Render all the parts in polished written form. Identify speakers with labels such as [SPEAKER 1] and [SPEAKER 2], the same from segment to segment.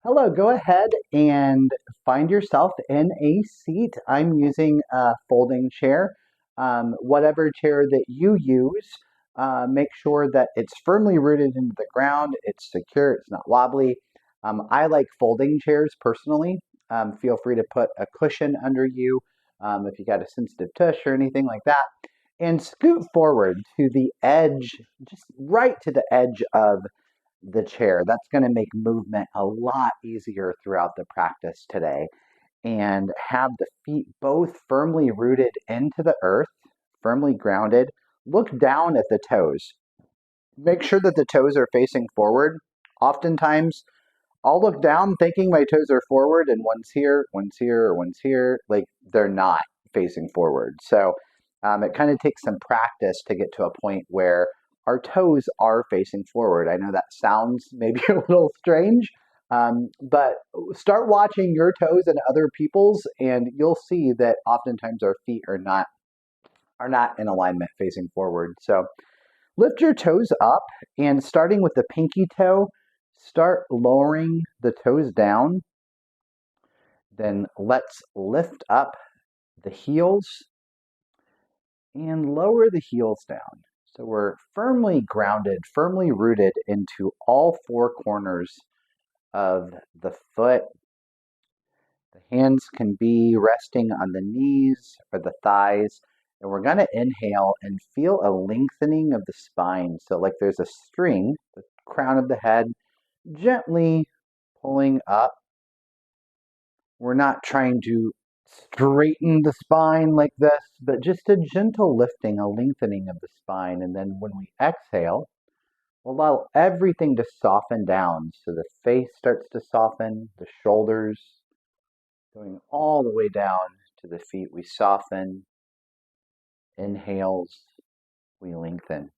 [SPEAKER 1] Hello, go ahead and find yourself in a seat. I'm using a folding chair. Whatever chair that you use, make sure that it's firmly rooted into the ground, it's secure, it's not wobbly. I like folding chairs personally. Feel free to put a cushion under you if you got a sensitive tush or anything like that. And scoot forward to the edge, just right to the edge of the chair. That's going to make movement a lot easier throughout the practice today. And have the feet both firmly rooted into the earth, firmly grounded. Look down at the toes. Make sure that the toes are facing forward. Oftentimes, I'll look down thinking my toes are forward, and one's here, one's here, or one's here. Like they're not facing forward. So it kind of takes some practice to get to a point where our toes are facing forward. I know that sounds maybe a little strange, but start watching your toes and other people's, and you'll see that oftentimes our feet are not in alignment facing forward. So lift your toes up, and starting with the pinky toe, start lowering the toes down. Then let's lift up the heels and lower the heels down. So we're firmly grounded, firmly rooted into all four corners of the foot. The hands can be resting on the knees or the thighs. And we're going to inhale and feel a lengthening of the spine. So, like there's a string, the crown of the head, gently pulling up. We're not trying to straighten the spine like this, but just a gentle lifting, a lengthening of the spine. And then when we exhale, we'll allow everything to soften down. So the face starts to soften, the shoulders, going all the way down to the feet. We soften, inhales, we lengthen.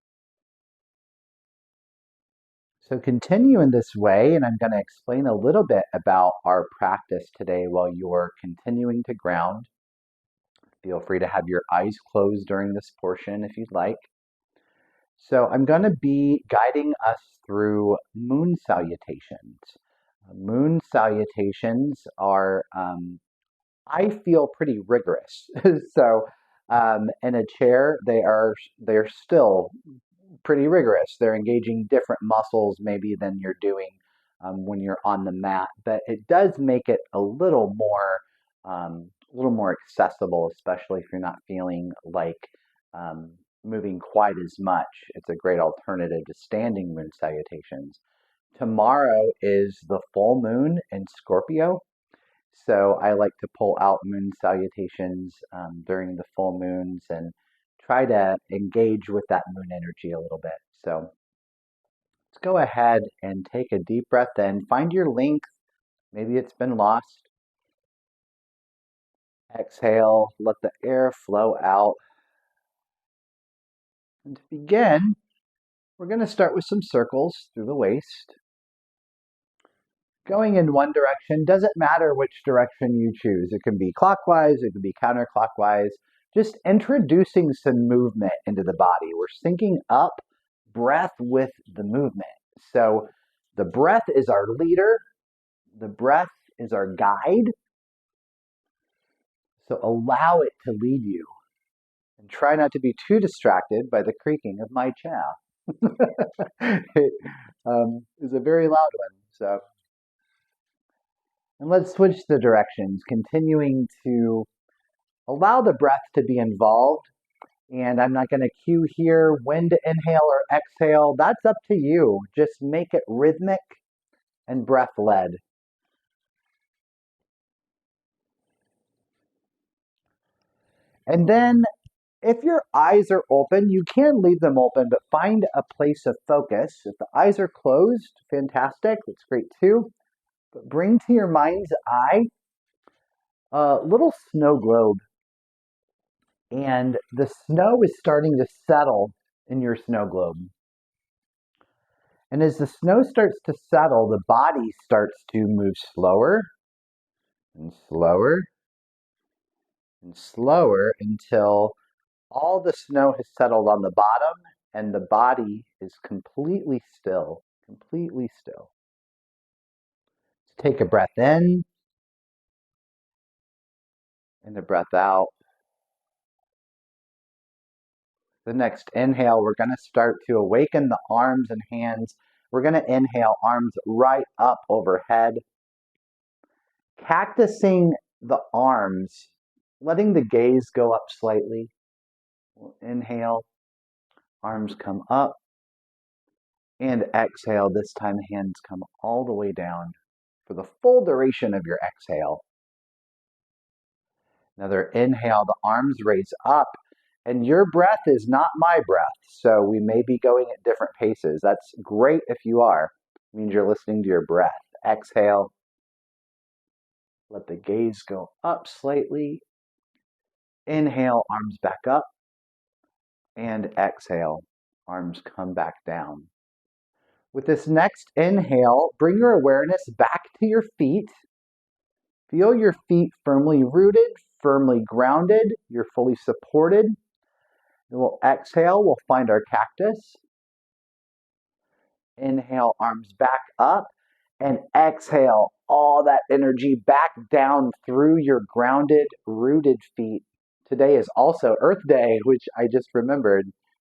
[SPEAKER 1] So continue in this way, and I'm going to explain a little bit about our practice today while you're continuing to ground. Feel free to have your eyes closed during this portion if you'd like. So I'm going to be guiding us through moon salutations. Moon salutations are, I feel, pretty rigorous. So in a chair, they're still pretty rigorous. They're engaging different muscles maybe than you're doing when you're on the mat, but it does make it a little more accessible, especially if you're not feeling like moving quite as much. It's a great alternative to standing moon salutations. Tomorrow is the full moon in Scorpio, so I like to pull out moon salutations during the full moons and try to engage with that moon energy a little bit. So let's go ahead and take a deep breath in. Find your length. Maybe it's been lost. Exhale, let the air flow out. And to begin, we're going to start with some circles through the waist. Going in one direction, doesn't matter which direction you choose. It can be clockwise, it can be counterclockwise. Just introducing some movement into the body. We're syncing up breath with the movement. So the breath is our leader, the breath is our guide. So allow it to lead you. And try not to be too distracted by the creaking of my chair. It is a very loud one. So, and let's switch the directions, continuing to allow the breath to be involved. And I'm not going to cue here when to inhale or exhale. That's up to you. Just make it rhythmic and breath led. And then if your eyes are open, you can leave them open, but find a place of focus. If the eyes are closed, fantastic. That's great too. But bring to your mind's eye a little snow globe. And the snow is starting to settle in your snow globe. And as the snow starts to settle, the body starts to move slower and slower and slower until all the snow has settled on the bottom and the body is completely still, completely still. take a breath in and a breath out. The next inhale, we're going to start to awaken the arms and hands. We're going to inhale, arms right up overhead. Cactusing the arms, letting the gaze go up slightly. We'll inhale, arms come up. And exhale, this time hands come all the way down for the full duration of your exhale. Another inhale, the arms raise up. And your breath is not my breath, so we may be going at different paces. That's great if you are. It means you're listening to your breath. Exhale. Let the gaze go up slightly. Inhale, arms back up. And exhale, arms come back down. With this next inhale, bring your awareness back to your feet. Feel your feet firmly rooted, firmly grounded. You're fully supported. And we'll exhale, we'll find our cactus. Inhale, arms back up. And exhale, all that energy back down through your grounded, rooted feet. Today is also Earth Day, which I just remembered.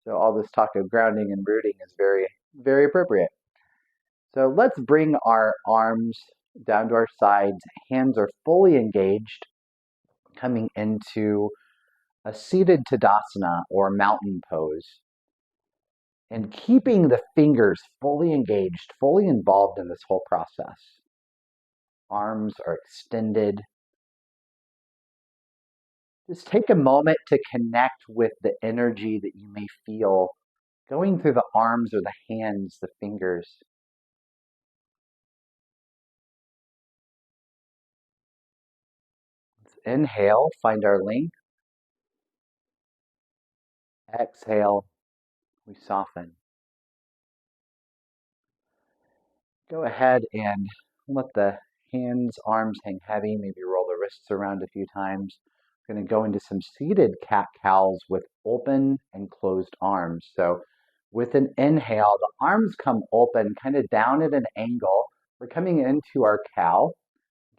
[SPEAKER 1] So all this talk of grounding and rooting is very, very appropriate. So let's bring our arms down to our sides. Hands are fully engaged, coming into a seated Tadasana or mountain pose. And keeping the fingers fully engaged, fully involved in this whole process. Arms are extended. Just take a moment to connect with the energy that you may feel going through the arms or the hands, the fingers. Let's inhale, find our length. Exhale, we soften. Go ahead and let the hands, arms hang heavy. Maybe roll the wrists around a few times. We're going to go into some seated cat-cows with open and closed arms. So with an inhale, the arms come open, kind of down at an angle. We're coming into our cow.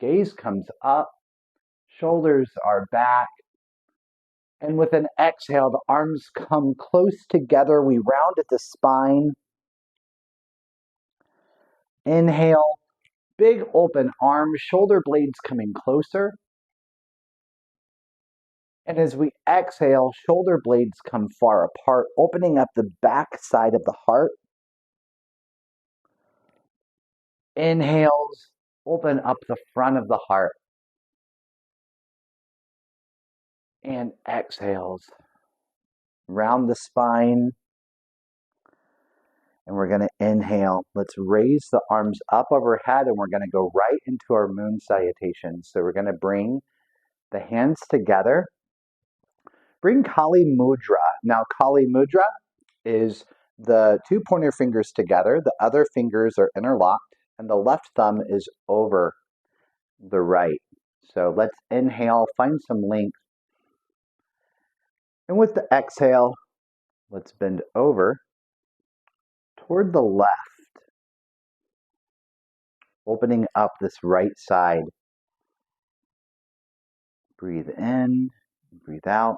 [SPEAKER 1] Gaze comes up. Shoulders are back. And with an exhale, the arms come close together. We round at the spine. Inhale, big open arms, shoulder blades coming closer. And as we exhale, shoulder blades come far apart, opening up the back side of the heart. Inhales, open up the front of the heart. And exhales, round the spine. And we're going to inhale. Let's raise the arms up overhead, and we're going to go right into our moon salutation. So we're going to bring the hands together. Bring Kali Mudra. Now, Kali Mudra is the two pointer fingers together. The other fingers are interlocked, and the left thumb is over the right. So let's inhale, find some length. And with the exhale, let's bend over toward the left, opening up this right side. Breathe in, breathe out.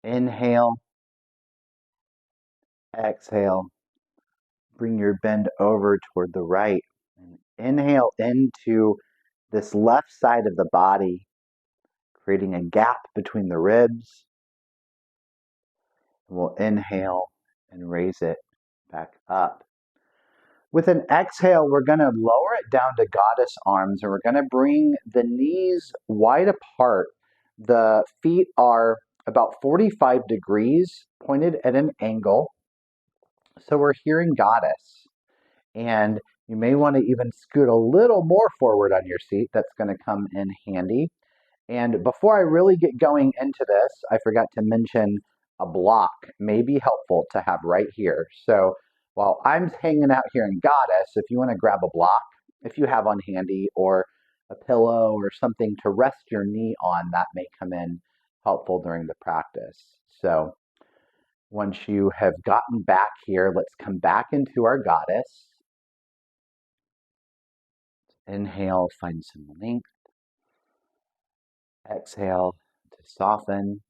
[SPEAKER 1] Inhale, exhale. Bring your bend over toward the right. And inhale into this left side of the body, creating a gap between the ribs. We'll inhale and raise it back up. With an exhale, we're going to lower it down to goddess arms, and we're going to bring the knees wide apart. The feet are about 45 degrees, pointed at an angle. So we're hearing goddess. And you may want to even scoot a little more forward on your seat. That's going to come in handy. And before I really get going into this, I forgot to mention a block may be helpful to have right here. So while I'm hanging out here in goddess, if you want to grab a block, if you have on handy, or a pillow or something to rest your knee on, that may come in helpful during the practice. So once you have gotten back here, let's come back into our goddess. Inhale, find some length. Exhale to soften.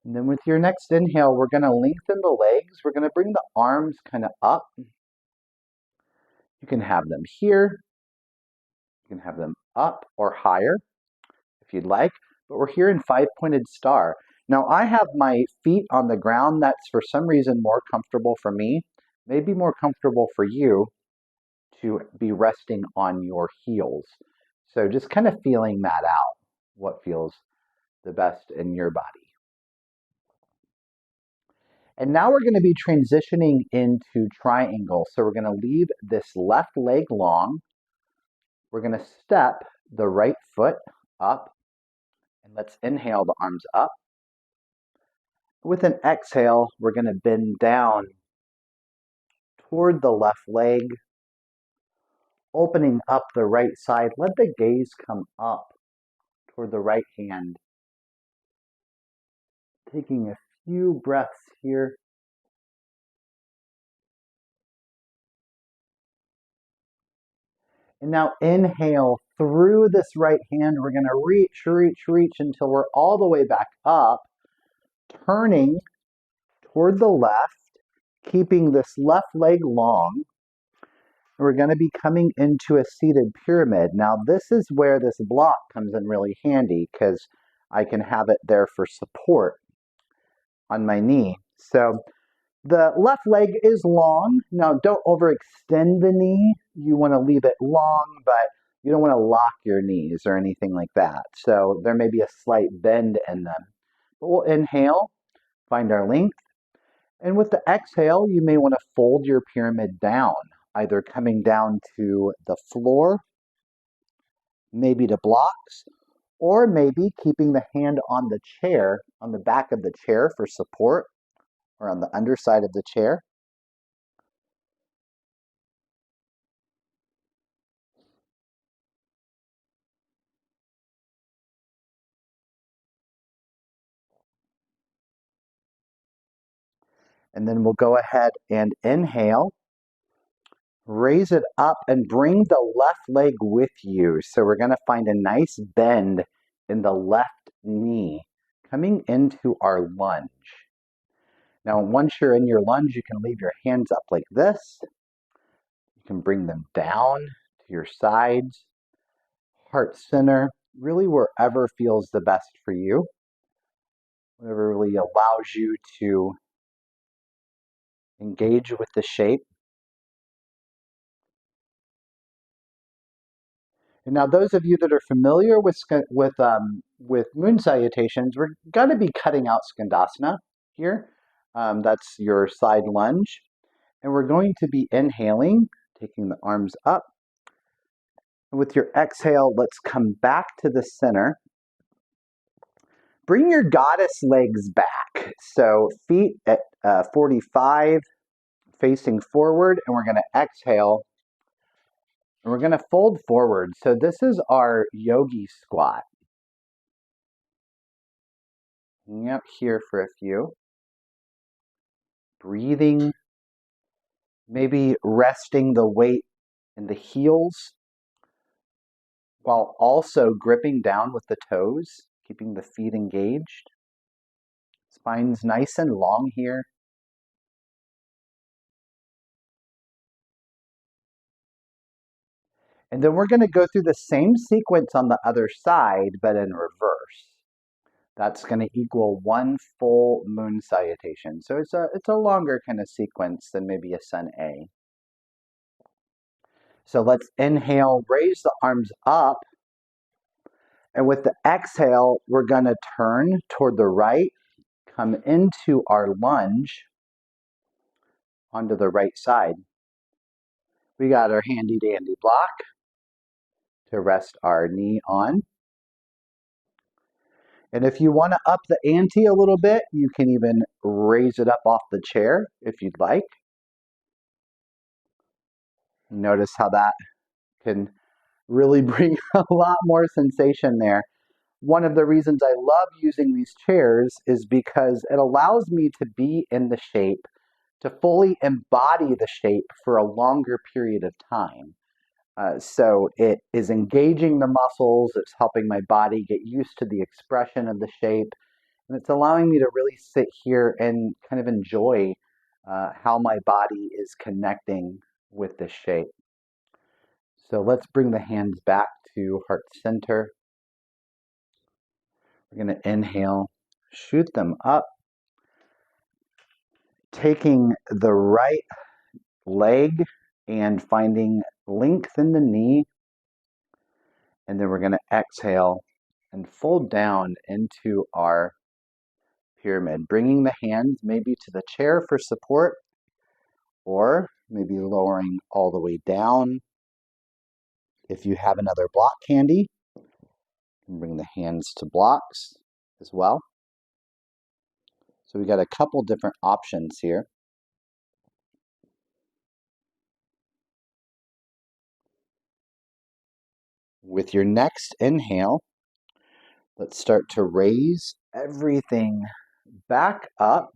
[SPEAKER 1] And then with your next inhale, we're going to lengthen the legs. We're going to bring the arms kind of up. You can have them here. You can have them up or higher if you'd like. But we're here in five-pointed star. Now I have my feet on the ground. That's for some reason more comfortable for me. Maybe more comfortable for you to be resting on your heels. So just kind of feeling that out, what feels the best in your body. And now we're going to be transitioning into triangle. So we're going to leave this left leg long. We're going to step the right foot up. And let's inhale the arms up. With an exhale, we're going to bend down toward the left leg, opening up the right side. Let the gaze come up toward the right hand. Taking a few breaths here. And now inhale through this right hand. We're going to reach, reach, reach until we're all the way back up, turning toward the left, keeping this left leg long. We're going to be coming into a seated pyramid. Now this is where this block comes in really handy because I can have it there for support on my knee. So the left leg is long. Now don't overextend the knee. You want to leave it long, but you don't want to lock your knees or anything like that. So there may be a slight bend in them. But we'll inhale, find our length. And with the exhale, you may want to fold your pyramid down, either coming down to the floor, maybe to blocks, or maybe keeping the hand on the chair, on the back of the chair for support, or on the underside of the chair. And then we'll go ahead and inhale, raise it up, and bring the left leg with you. So we're going to find a nice bend in the left knee, coming into our lunge. Now, once you're in your lunge, you can leave your hands up like this. You can bring them down to your sides, heart center, really wherever feels the best for you, whatever really allows you to engage with the shape. And now, those of you that are familiar with moon salutations, we're going to be cutting out Skandasana here. That's your side lunge. And we're going to be inhaling, taking the arms up. And with your exhale, let's come back to the center. Bring your goddess legs back. So feet at 45, facing forward, and we're going to exhale. And we're going to fold forward. So this is our yogi squat. Hang out here for a few. Breathing, maybe resting the weight in the heels while also gripping down with the toes, keeping the feet engaged. Spine's nice and long here. And then we're going to go through the same sequence on the other side, but in reverse. That's going to equal one full moon salutation. So it's a longer kind of sequence than maybe a sun A. So let's inhale, raise the arms up. And with the exhale, we're going to turn toward the right, come into our lunge onto the right side. We got our handy dandy block to rest our knee on. And if you want to up the ante a little bit, you can even raise it up off the chair if you'd like. Notice how that can really bring a lot more sensation there. One of the reasons I love using these chairs is because it allows me to be in the shape to fully embody the shape for a longer period of time. So it is engaging the muscles, it's helping my body get used to the expression of the shape, and it's allowing me to really sit here and kind of enjoy how my body is connecting with this shape. So let's bring the hands back to heart center. We're going to inhale, shoot them up, taking the right leg and finding length in the knee. And then we're going to exhale and fold down into our pyramid, bringing the hands maybe to the chair for support, or maybe lowering all the way down. If you have another block handy, you can bring the hands to blocks as well. So we got a couple different options here. With your next inhale, let's start to raise everything back up.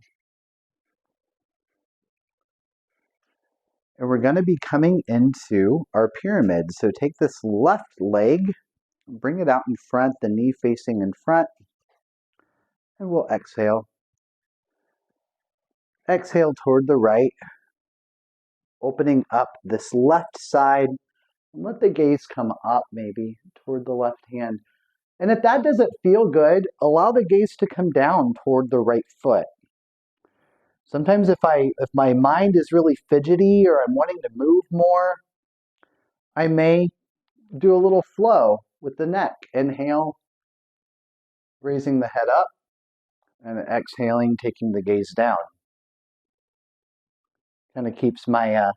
[SPEAKER 1] And we're going to be coming into our pyramid. So take this left leg, bring it out in front, the knee facing in front, and we'll exhale. Exhale toward the right, opening up this left side. Let the gaze come up maybe toward the left hand. And if that doesn't feel good, allow the gaze to come down toward the right foot. Sometimes if my mind is really fidgety or I'm wanting to move more, I may do a little flow with the neck. Inhale, raising the head up, and exhaling, taking the gaze down. Kind of keeps my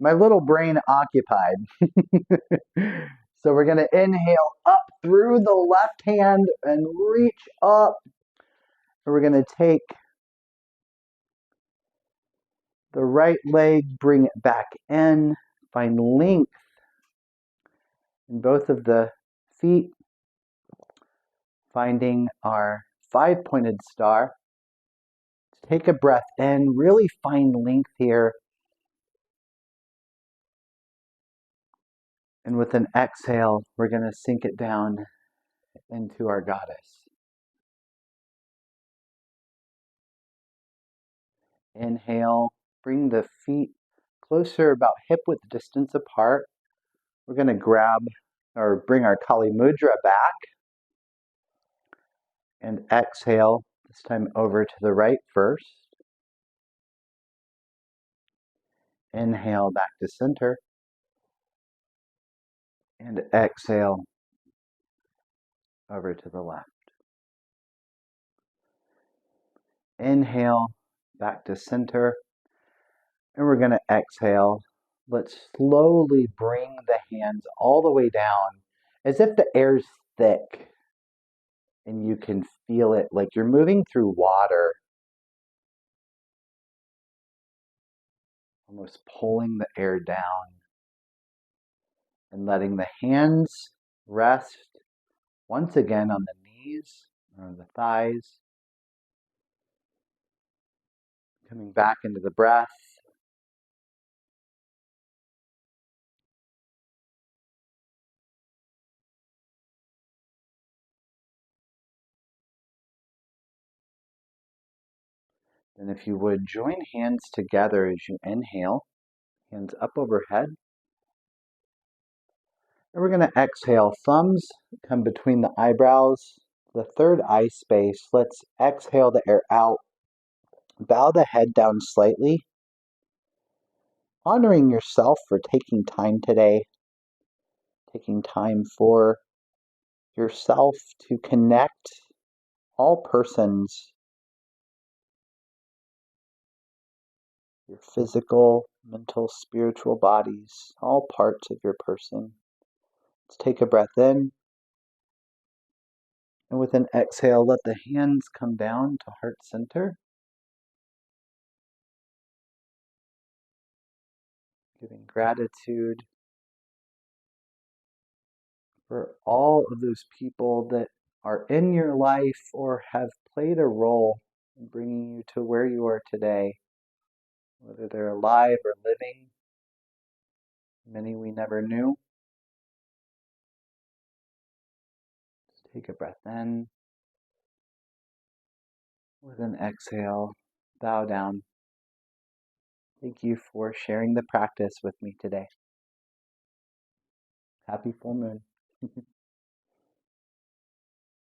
[SPEAKER 1] my little brain occupied. So we're going to inhale up through the left hand and reach up. And we're going to take the right leg, bring it back in, find length in both of the feet, finding our 5-pointed star. Take a breath in, really find length here. And with an exhale, we're going to sink it down into our goddess. Inhale, bring the feet closer, about hip width distance apart. We're going to grab or bring our Kali Mudra back. And exhale, this time over to the right first. Inhale back to center. And exhale over to the left. Inhale back to center. And we're going to exhale. Let's slowly bring the hands all the way down as if the air's thick and you can feel it like you're moving through water, almost pulling the air down and letting the hands rest once again on the knees or the thighs. Coming back into the breath. And if you would, join hands together as you inhale, hands up overhead. And we're going to exhale. Thumbs come between the eyebrows, the third eye space. Let's exhale the air out. Bow the head down slightly, honoring yourself for taking time today, taking time for yourself to connect all persons, your physical, mental, spiritual bodies, all parts of your person. Let's take a breath in. And with an exhale, let the hands come down to heart center. Giving gratitude for all of those people that are in your life or have played a role in bringing you to where you are today. whether they're alive or living, many we never knew. Just take a breath in. With an exhale, bow down. Thank you for sharing the practice with me today. Happy full moon.